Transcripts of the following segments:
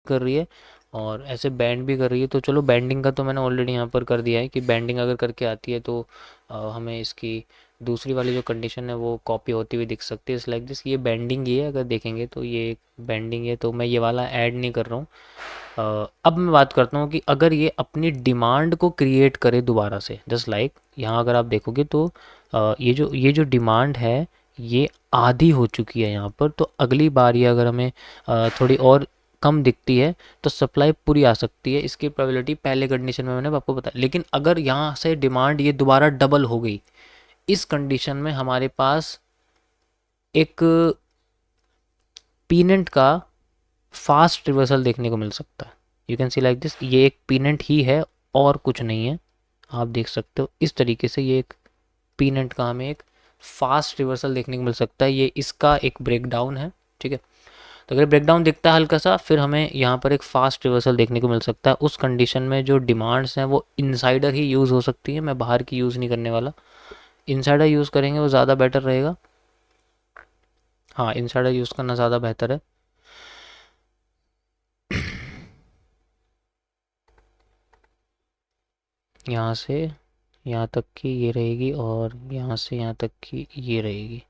कर रही है और ऐसे बैंड भी कर रही है। तो चलो बैंडिंग का तो मैंने ऑलरेडी यहाँ पर कर दिया है कि बैंडिंग अगर करके आती है तो हमें इसकी दूसरी वाली जो कंडीशन है वो कॉपी होती हुई दिख सकती है। इस लाइक दिस, ये बैंडिंग ये है, अगर देखेंगे तो ये बैंडिंग है, तो मैं ये वाला ऐड नहीं कर रहा हूँ। अब मैं बात करता हूँ कि अगर ये अपनी डिमांड को क्रिएट करे दोबारा से, जस्ट लाइक यहाँ अगर आप देखोगे तो ये जो डिमांड है ये आधी हो चुकी है यहाँ पर। तो अगली बार ये अगर हमें थोड़ी और कम दिखती है तो सप्लाई पूरी आ सकती है। इसकी प्रोबेबिलिटी पहले कंडीशन में मैंने आपको बताया। लेकिन अगर यहाँ से डिमांड ये दोबारा डबल हो गई, इस कंडीशन में हमारे पास एक पीनेंट का फास्ट रिवर्सल देखने को मिल सकता है। You can see like this, ये एक पीनेंट ही है और कुछ नहीं है। आप देख सकते हो इस तरीके से ये एक पीनेंट का हमें एक फास्ट रिवर्सल देखने को मिल सकता है। ये इसका एक ब्रेकडाउन है, ठीक है। तो अगर ब्रेकडाउन दिखता है हल्का सा, फिर हमें यहाँ पर एक फास्ट रिवर्सल देखने को मिल सकता है। उस कंडीशन में जो डिमांड्स हैं वो इनसाइडर ही यूज़ हो सकती है, मैं बाहर की यूज़ नहीं करने वाला। इनसाइडर यूज़ करेंगे वो ज़्यादा बेटर रहेगा। हाँ, इनसाइडर यूज़ करना ज़्यादा बेहतर है। यहाँ से यहाँ तक की ये रहेगी और यहाँ से यहाँ तक की ये रहेगी।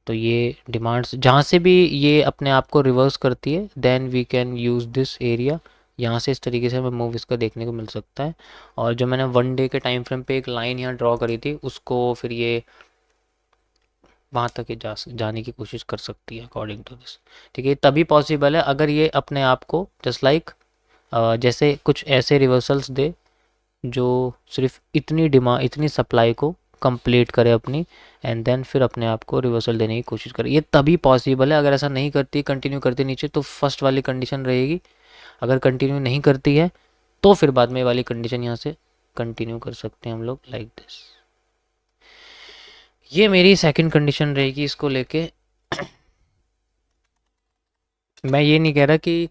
तो ये डिमांड्स जहाँ से भी ये अपने आप को रिवर्स करती है, then we can use this area. यहाँ से इस तरीके से हमें मूव इसका देखने को मिल सकता है। और जो मैंने 1 डे के टाइम फ्रेम पे एक लाइन यहाँ ड्रॉ करी थी, उसको फिर ये वहाँ तक ये जाने की कोशिश कर सकती है अकॉर्डिंग टू दिस। ठीक है, तभी पॉसिबल है अगर ये अपने आप को जस्ट लाइक जैसे कुछ ऐसे रिवर्सल्स दे जो सिर्फ इतनी सप्लाई को कंप्लीट करे अपनी, एंड देन फिर अपने आप को रिवर्सल देने की कोशिश करे। ये तभी पॉसिबल है। अगर ऐसा नहीं करती, कंटिन्यू करती नीचे, तो फर्स्ट वाली कंडीशन रहेगी। अगर कंटिन्यू नहीं करती है तो फिर बाद में वाली कंडीशन यहाँ से कंटिन्यू कर सकते हैं हम लोग लाइक दिस। ये मेरी सेकंड कंडीशन रहेगी इसको लेके। मैं ये नहीं कह रहा कि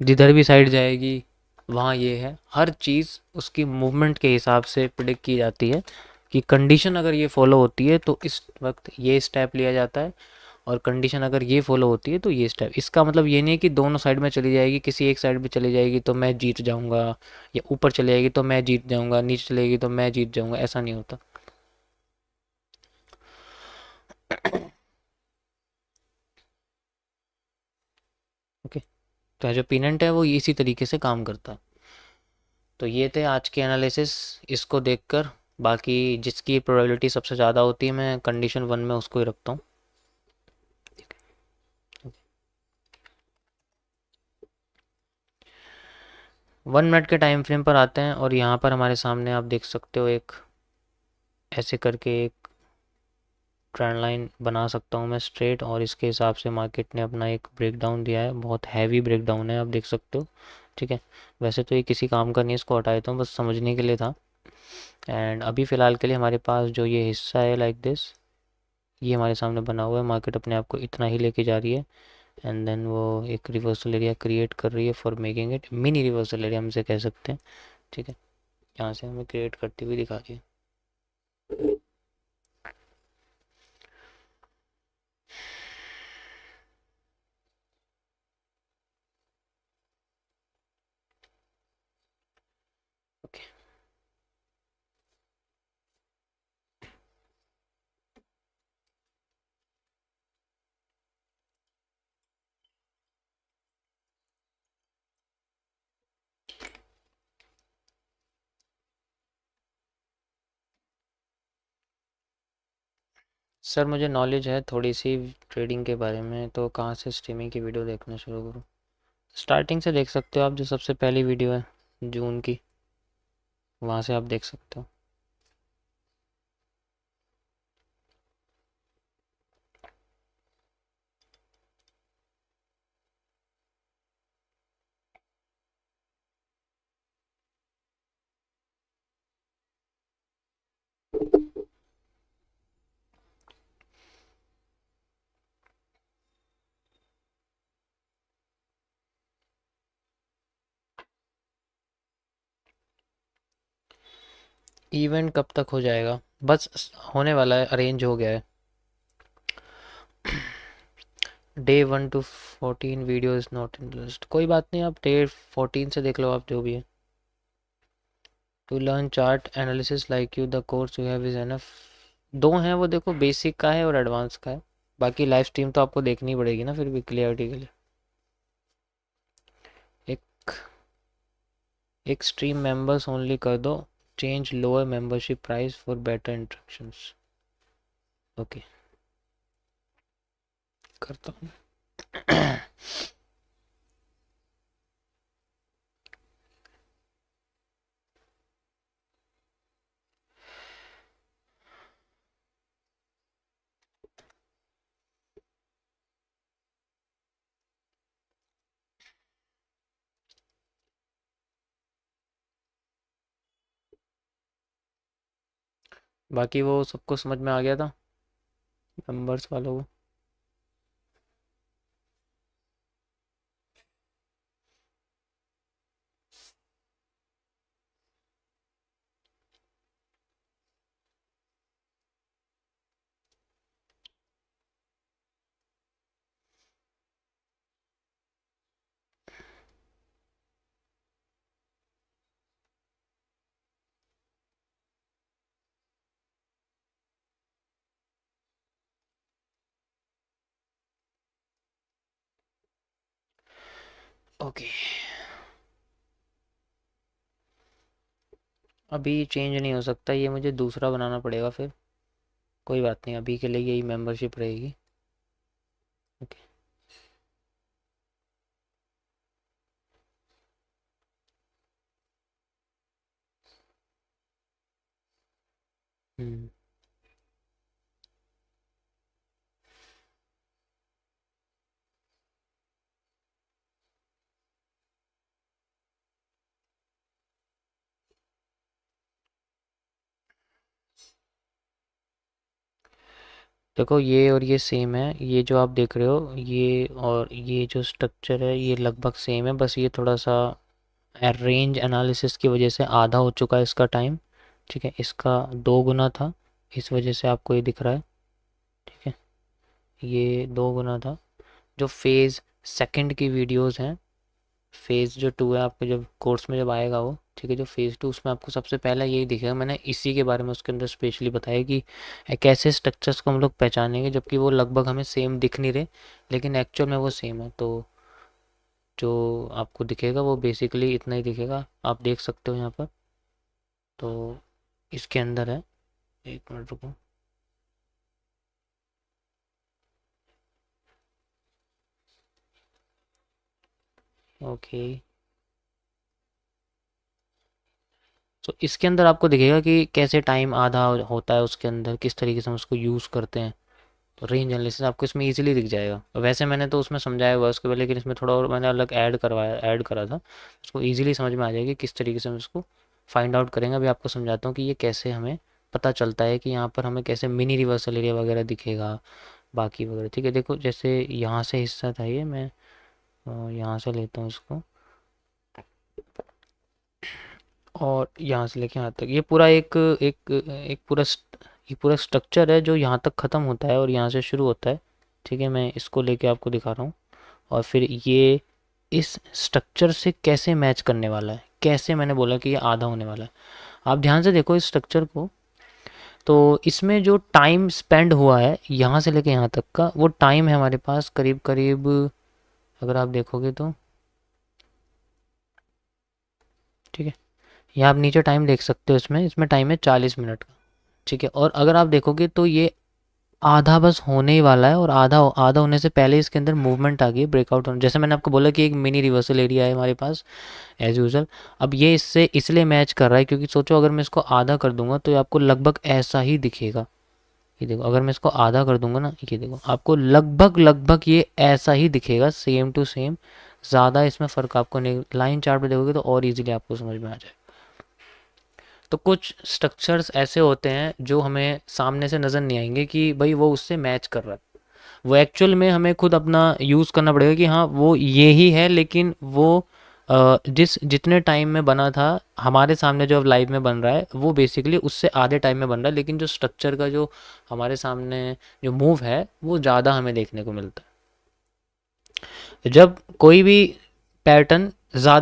जिधर भी साइड जाएगी वहाँ ये है, हर चीज़ उसकी मूवमेंट के हिसाब से प्रिडिक्ट की जाती है कि कंडीशन अगर ये फॉलो होती है तो इस वक्त ये स्टेप लिया जाता है, और कंडीशन अगर ये फॉलो होती है तो ये स्टेप। इसका मतलब ये नहीं है कि दोनों साइड में चली जाएगी, किसी एक साइड में चली जाएगी तो मैं जीत जाऊंगा, या ऊपर चली जाएगी तो मैं जीत जाऊंगा, नीचे चलेगी तो मैं जीत जाऊंगा, ऐसा नहीं होता। ओके, तो जो पिनेंट है वो इसी तरीके से काम करता है। तो ये थे आज के एनालिसिस। इसको देखकर बाकी जिसकी प्रोबेबिलिटी सबसे ज़्यादा होती है मैं कंडीशन 1 में उसको ही रखता हूँ। 1 मिनट के टाइम फ्रेम पर आते हैं और यहाँ पर हमारे सामने आप देख सकते हो एक ऐसे करके एक ट्रेंड लाइन बना सकता हूँ मैं स्ट्रेट, और इसके हिसाब से मार्केट ने अपना एक ब्रेकडाउन दिया है। बहुत हैवी ब्रेकडाउन है, आप देख सकते हो। ठीक है, वैसे तो ये किसी काम का नहीं, इसको हटा देता हूँ, बस समझने के लिए था। एंड अभी फ़िलहाल के लिए हमारे पास जो ये हिस्सा है लाइक दिस, ये हमारे सामने बना हुआ है। मार्केट अपने आप को इतना ही लेके जा रही है, एंड देन वो एक रिवर्सल एरिया क्रिएट कर रही है for making it mini reversal area हम इसे कह सकते हैं। ठीक है, यहाँ से हमें क्रिएट करती हुई दिखा रही है। ओके, सर मुझे नॉलेज है थोड़ी सी ट्रेडिंग के बारे में, तो कहाँ से स्ट्रीमिंग की वीडियो देखना शुरू करूँ? स्टार्टिंग से देख सकते हो आप, जो सबसे पहली वीडियो है जून की, वहाँ से आप देख सकते हो। इवेंट कब तक हो जाएगा? बस होने वाला है, अरेंज हो गया है। Day 1 to 14 video is not in list, कोई बात नहीं, आप डे 14 से देख लो आप जो भी है। To learn chart analysis like you the course you have is enough, दो हैं वो, देखो बेसिक का है और एडवांस का है, बाकी लाइव स्ट्रीम तो आपको देखनी पड़ेगी ना फिर भी क्लियरिटी के लिए। एक एक स्ट्रीम मेंबर्स ओनली कर दो, change lower membership price for better instructions. Okay करता हूँ। बाकी वो सबको समझ में आ गया था नंबर्स वालों को? ओके अभी चेंज नहीं हो सकता, ये मुझे दूसरा बनाना पड़ेगा फिर, कोई बात नहीं, अभी के लिए यही मेंबरशिप रहेगी। ओके हम्म देखो ये और ये सेम है, ये जो आप देख रहे हो ये और ये जो स्ट्रक्चर है ये लगभग सेम है, बस ये थोड़ा सा रेंज एनालिसिस की वजह से आधा हो चुका है इसका टाइम, ठीक है, इसका 2 गुना था, इस वजह से आपको ये दिख रहा है, ठीक है, ये 2 गुना था। जो फेज़ सेकंड की वीडियोस हैं, फेज़ जो 2 है आपको जब कोर्स में जब आएगा वो, ठीक है, जो फेज़ 2 उसमें आपको सबसे पहला यही दिखेगा, मैंने इसी के बारे में उसके अंदर स्पेशली बताया कि कैसे स्ट्रक्चर्स को हम लोग पहचानेंगे जबकि वो लगभग हमें सेम दिख नहीं रहे लेकिन एक्चुअल में वो सेम है। तो जो आपको दिखेगा वो बेसिकली इतना ही दिखेगा, आप देख सकते हो यहाँ पर, तो इसके अंदर है, 1 मिनट रुको, ओके, तो इसके अंदर आपको दिखेगा कि कैसे टाइम आधा होता है उसके अंदर, किस तरीके से हम उसको यूज़ करते हैं, तो रेंज एनालिसिस आपको इसमें इजीली दिख जाएगा। वैसे मैंने तो उसमें समझाया हुआ है उसके बाद, लेकिन इसमें थोड़ा और मैंने अलग ऐड करा था, उसको इजीली समझ में आ जाएगी किस तरीके से हम इसको फाइंड आउट करेंगे। अभी आपको समझाता हूँ कि ये कैसे हमें पता चलता है कि यहाँ पर हमें कैसे मिनी रिवर्सल एरिया वगैरह दिखेगा, बाकी वगैरह, ठीक है। देखो जैसे यहाँ से हिस्सा था ये, मैं यहाँ से लेता हूँ इसको और यहाँ से लेके यहाँ तक, ये पूरा ये पूरा स्ट्रक्चर है जो यहाँ तक ख़त्म होता है और यहाँ से शुरू होता है, ठीक है। मैं इसको लेके आपको दिखा रहा हूँ और फिर ये इस स्ट्रक्चर से कैसे मैच करने वाला है, कैसे मैंने बोला कि ये आधा होने वाला है। आप ध्यान से देखो इस स्ट्रक्चर को, तो इसमें जो टाइम स्पेंड हुआ है यहाँ से लेके यहाँ तक का, वो टाइम है हमारे पास करीब करीब, अगर आप देखोगे तो, ठीक है, यहाँ आप नीचे टाइम देख सकते हो, इसमें इसमें टाइम है 40 मिनट का, ठीक है। और अगर आप देखोगे तो ये आधा बस होने ही वाला है और आधा आधा होने से पहले इसके अंदर मूवमेंट आ गई, ब्रेकआउट होने, जैसे मैंने आपको बोला कि एक मिनी रिवर्सल एरिया है हमारे पास एज यूजल। अब ये इससे इसलिए मैच कर रहा है क्योंकि सोचो अगर मैं इसको आधा कर दूंगा तो ये आपको लगभग ऐसा ही दिखेगा, ये देखो, अगर मैं इसको आधा कर दूंगा ना, ये देखो आपको लगभग लगभग ये ऐसा ही दिखेगा, सेम टू सेम, ज़्यादा इसमें फ़र्क आपको नहीं, लाइन चार्ट पे देखोगे तो और इजीली आपको समझ में आ जाए। तो कुछ स्ट्रक्चर्स ऐसे होते हैं जो हमें सामने से नज़र नहीं आएंगे कि भाई वो उससे मैच कर रहा है, वो एक्चुअल में हमें खुद अपना यूज़ करना पड़ेगा कि हाँ वो ये ही है, लेकिन वो जिस जितने टाइम में बना था हमारे सामने जो अब लाइव में बन रहा है वो बेसिकली उससे आधे टाइम में बन रहा है, लेकिन जो स्ट्रक्चर का जो हमारे सामने जो मूव है वो ज़्यादा हमें देखने को मिलता है। जब कोई भी पैटर्न ज़्यादा